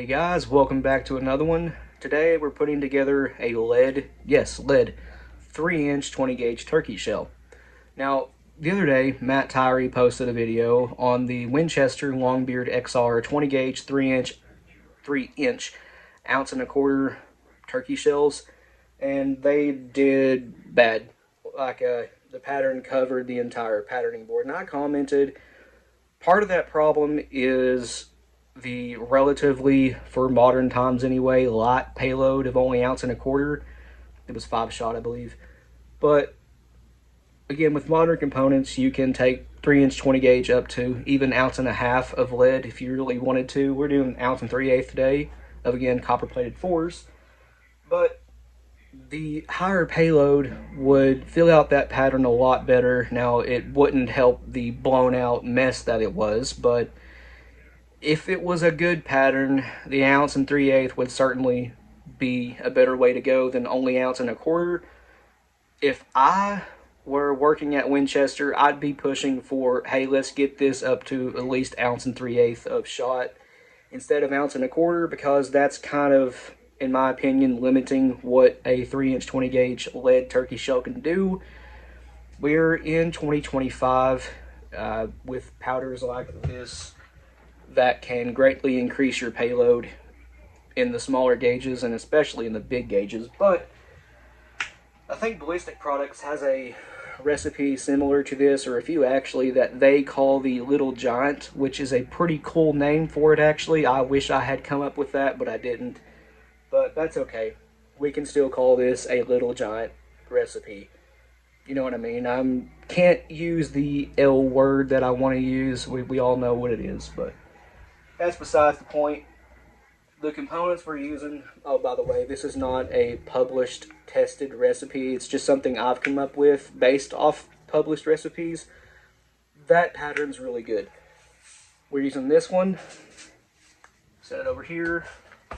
Hey guys, welcome back to another one. Today we're putting together a lead, yes, lead, 3-inch 20 gauge turkey shell. Now, the other day, Matt Tyree posted a video on the Winchester Longbeard XR 20 gauge 3-inch ounce and a quarter turkey shells, and they did bad. The pattern covered the entire patterning board, and I commented, part of that problem is the relatively, for modern times anyway, light payload of only ounce and a quarter. It was 5-shot, I believe. But again, with modern components, you can take 3-inch 20 gauge up to even ounce and a half of lead if you really wanted to. We're doing ounce and 3/8 today of, again, copper plated 4s. But the higher payload would fill out that pattern a lot better. Now, it wouldn't help the blown out mess that it was, but if it was a good pattern, the ounce and 3/8 would certainly be a better way to go than only ounce and a quarter. If I were working at Winchester, I'd be pushing for, hey, let's get this up to at least ounce and 3/8 of shot instead of ounce and a quarter, because that's kind of, in my opinion, limiting what a 3-inch 20 gauge lead turkey shell can do. We're in 2025 with powders like this that can greatly increase your payload in the smaller gauges and especially in the big gauges. But I think Ballistic Products has a recipe similar to this, or a few actually, that they call the Little Giant, which is a pretty cool name for it actually. I wish I had come up with that, but I didn't. But that's okay. We can still call this a Little Giant recipe. You know what I mean? I can't use the L word that I want to use. We all know what it is, but that's besides the point. The components we're using, oh, by the way, this is not a published, tested recipe. It's just something I've come up with based off published recipes. That pattern's really good. We're using this one. Set it over here.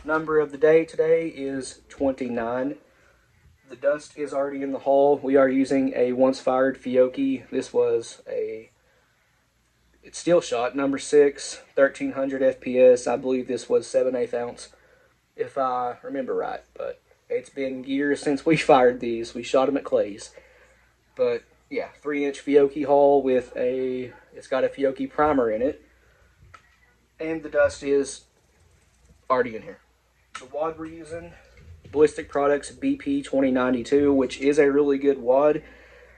Number of the day today is 29. The dust is already in the hull. We are using a once fired Fiocchi. This was it's steel shot, number 6, 1300 FPS. I believe this was 7/8 ounce, if I remember right. But it's been years since we fired these. We shot them at Clay's. But yeah, 3-inch Fiocchi hull with it's got a Fiocchi primer in it. And the dust is already in here. The wad we're using, Ballistic Products BP 2092, which is a really good wad.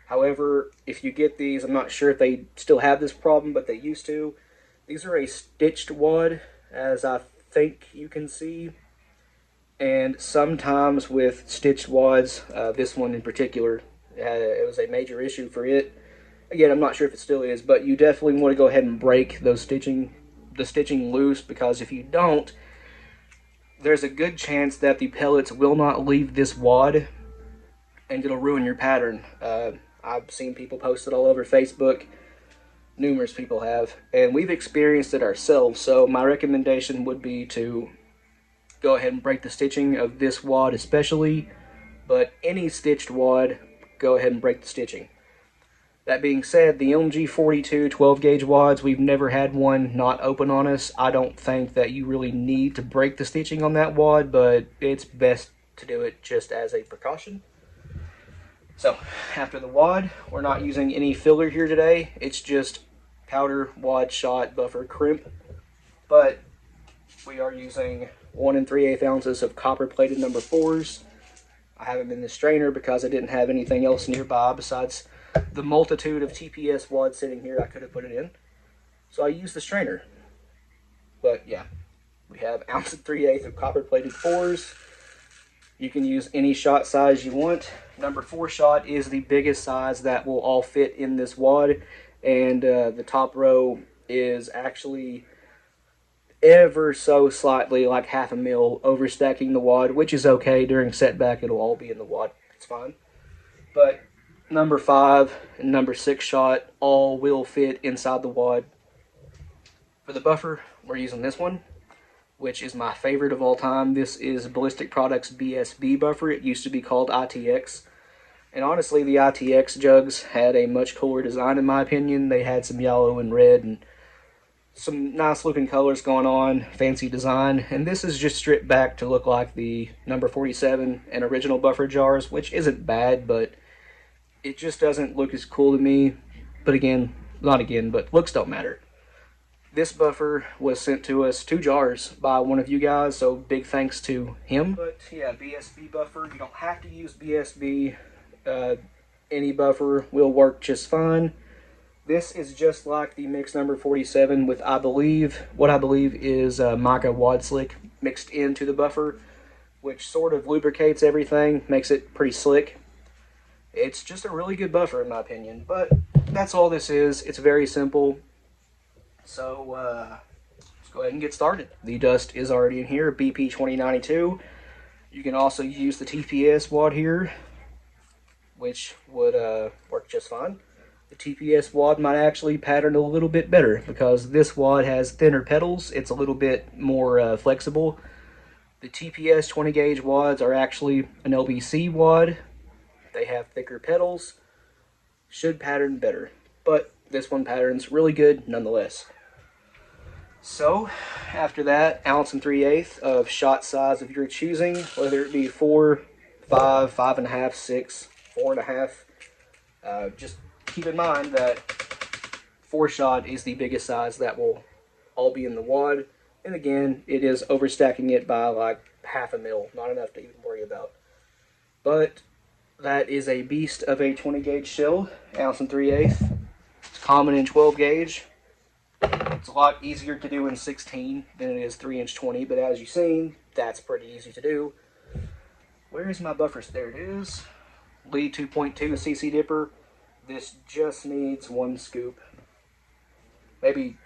However, if you get these, I'm not sure if they still have this problem, but they used to. These are a stitched wad, as I think you can see. And sometimes with stitched wads, this one in particular, it was a major issue for it. Again, I'm not sure if it still is, but you definitely want to go ahead and break the stitching loose, because if you don't, there's a good chance that the pellets will not leave this wad, and it'll ruin your pattern. I've seen people post it all over Facebook. Numerous people have, and we've experienced it ourselves. So my recommendation would be to go ahead and break the stitching of this wad especially, but any stitched wad, go ahead and break the stitching. That being said, the MG42 12 gauge wads, we've never had one not open on us. I don't think that you really need to break the stitching on that wad, but it's best to do it just as a precaution. So, after the wad, we're not using any filler here today. It's just powder, wad, shot, buffer, crimp. But we are using 1 3/8 ounces of copper plated number 4s. I have them in the strainer because I didn't have anything else nearby besides the multitude of TPS wads sitting here I could have put it in. So I used the strainer. But yeah, we have 1 3/8 of copper plated 4s. You can use any shot size you want. Number 4 shot is the biggest size that will all fit in this wad, and the top row is actually ever so slightly, like 1/2 mil, overstacking the wad, which is okay. During setback, it'll all be in the wad. It's fine. But number 5 and number 6 shot all will fit inside the wad. For the buffer, we're using this one, which is my favorite of all time. This is Ballistic Products BSB buffer. It used to be called ITX. And honestly, the ITX jugs had a much cooler design in my opinion. They had some yellow and red and some nice looking colors going on, fancy design, and this is just stripped back to look like the number 47 and original buffer jars, which isn't bad, but it just doesn't look as cool to me. But again, not again, but looks don't matter. This buffer was sent to us 2 jars by one of you guys, so big thanks to him. But yeah, BSB buffer, you don't have to use BSB. Any buffer will work just fine. This is just like the mix number 47 with what I believe is mica wad slick mixed into the buffer, which sort of lubricates everything, makes it pretty slick. It's just a really good buffer in my opinion, but that's all this is. It's very simple. So let's go ahead and get started. The dust is already in here, BP 2092. You can also use the TPS wad here, which would work just fine. The TPS wad might actually pattern a little bit better because this wad has thinner pedals. It's a little bit more flexible. The TPS 20 gauge wads are actually an LBC wad. They have thicker pedals. Should pattern better, but this one patterns really good nonetheless. So after that, 1 3/8 of shot size of your choosing, whether it be 4, 5, 5.5, 6, 4.5. Just keep in mind that 4 shot is the biggest size that will all be in the wad. And again, it is overstacking it by like 1/2 mil, not enough to even worry about. But that is a beast of a 20 gauge shell, 1 3/8. It's common in 12 gauge. It's a lot easier to do in 16 than it is 3" 20, but as you've seen, that's pretty easy to do. Where is my buffer? There it is. Lee 2.2 cc dipper. This just needs 1 scoop. Maybe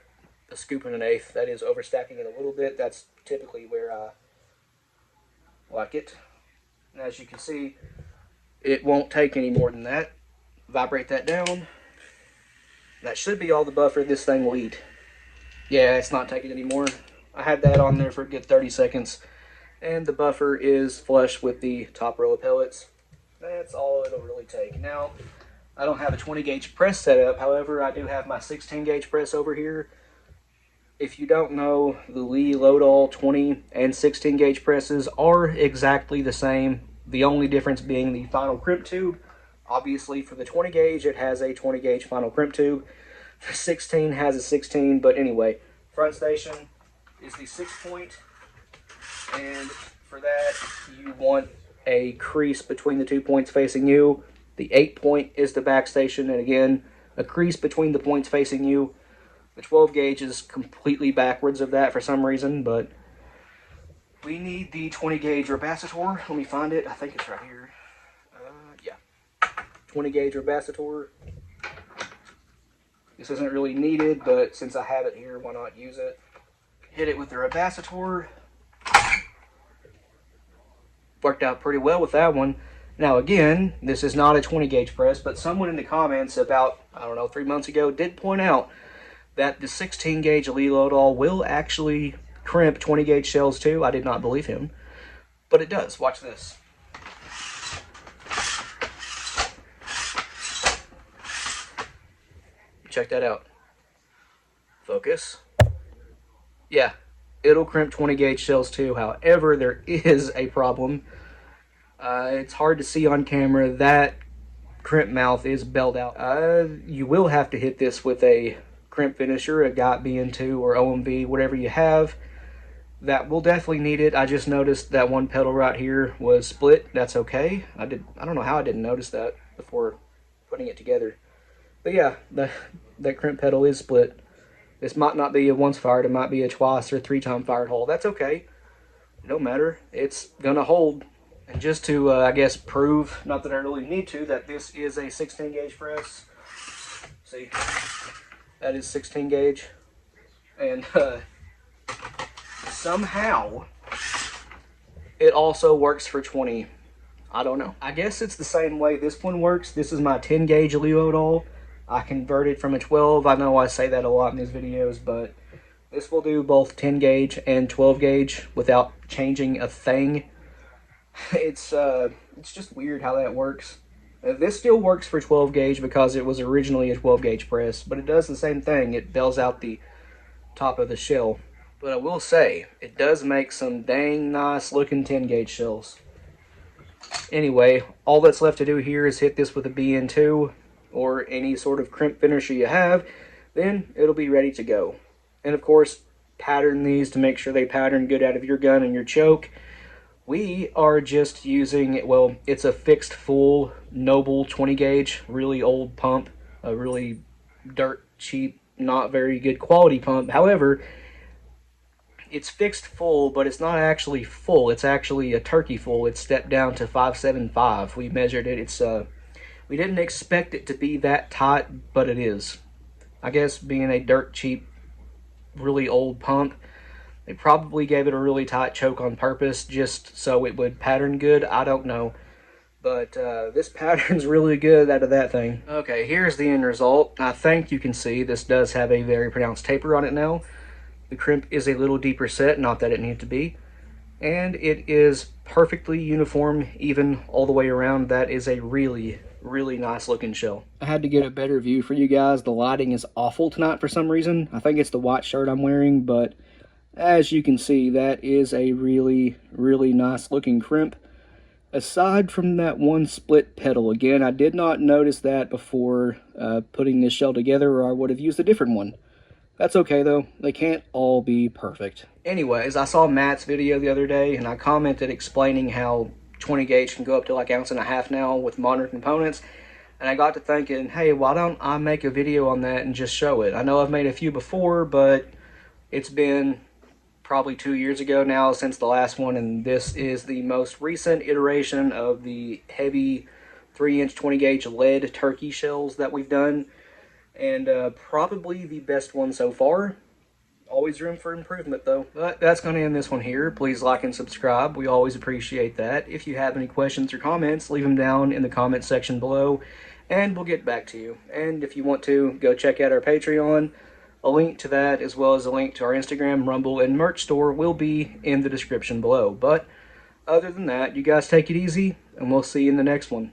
a scoop and 1/8. That is overstacking it a little bit. That's typically where I like it. And as you can see, it won't take any more than that. Vibrate that down. That should be all the buffer this thing will eat. Yeah, it's not taking any more. I had that on there for a good 30 seconds. And the buffer is flush with the top row of pellets. That's all it'll really take. Now, I don't have a 20 gauge press set up. However, I do have my 16 gauge press over here. If you don't know, the Lee Loadall 20 and 16 gauge presses are exactly the same. The only difference being the final crimp tube. Obviously, for the 20 gauge, it has a 20 gauge final crimp tube. The 16 has a 16, but anyway, front station is the 6-point. And for that, you want a crease between the 2 points facing you. The 8-point is the back station, and again, a crease between the points facing you. The 12 gauge is completely backwards of that for some reason, but we need the 20 gauge capacitor. Let me find it. I think it's right here. Yeah. 20 gauge capacitor. This isn't really needed, but since I have it here, why not use it? Hit it with the capacitor. Worked out pretty well with that one. Now again, this is not a 20 gauge press, but someone in the comments about, I don't know, 3 months ago did point out that the 16 gauge Lee Loadall will actually crimp 20 gauge shells too. I did not believe him, but it does. Watch this. Check that out. Focus. Yeah, it'll crimp 20 gauge shells too. However, there is a problem. It's hard to see on camera. That crimp mouth is belled out. You will have to hit this with a crimp finisher, a GOT BN2 or OMV, whatever you have. That will definitely need it. I just noticed that one pedal right here was split. That's okay. I don't know how I didn't notice that before putting it together. But yeah, that crimp pedal is split. This might not be a once fired, it might be a twice or 3-time fired hole. That's okay. It don't matter. It's gonna hold. And just to, I guess, prove, not that I really need to, that this is a 16 gauge press. See, that is 16 gauge. And somehow, it also works for 20. I don't know. I guess it's the same way this one works. This is my 10 gauge Lee Loadall. I converted from a 12. I know I say that a lot in these videos, but this will do both 10 gauge and 12 gauge without changing a thing. It's just weird how that works. This still works for 12 gauge because it was originally a 12 gauge press, but it does the same thing. It bells out the top of the shell. But I will say, it does make some dang nice looking 10 gauge shells. Anyway, all that's left to do here is hit this with a BN2 or any sort of crimp finisher you have, then it'll be ready to go. And of course, pattern these to make sure they pattern good out of your gun and your choke. We are just using, well, it's a fixed full Noble 20 gauge, really old pump, a really dirt cheap, not very good quality pump. However, it's fixed full, but it's not actually full. It's actually a turkey full. It's stepped down to 575. We measured it. It's we didn't expect it to be that tight, but it is. I guess being a dirt cheap, really old pump, they probably gave it a really tight choke on purpose just so it would pattern good. I don't know. But this pattern's really good out of that thing. Okay, here's the end result. I think you can see this does have a very pronounced taper on it now. The crimp is a little deeper set, not that it needs to be. And it is perfectly uniform, even all the way around. That is a really, really nice looking shell. I had to get a better view for you guys. The lighting is awful tonight for some reason. I think it's the white shirt I'm wearing, but as you can see, that is a really, really nice looking crimp. Aside from that one split pedal, again, I did not notice that before putting this shell together, or I would have used a different one. That's okay though, they can't all be perfect. Anyways, I saw Matt's video the other day and I commented explaining how 20 gauge can go up to like 1.5 ounces now with modern components. And I got to thinking, hey, why don't I make a video on that and just show it? I know I've made a few before, but it's been probably 2 years ago now since the last one, and this is the most recent iteration of the heavy 3-inch 20 gauge lead turkey shells that we've done. And probably the best one so far. Always room for improvement though. But that's going to end this one here. Please like and subscribe. We always appreciate that. If you have any questions or comments, leave them down in the comment section below and we'll get back to you. And if you want to, go check out our Patreon. A link to that as well as a link to our Instagram, Rumble, and merch store will be in the description below. But other than that, you guys take it easy and we'll see you in the next one.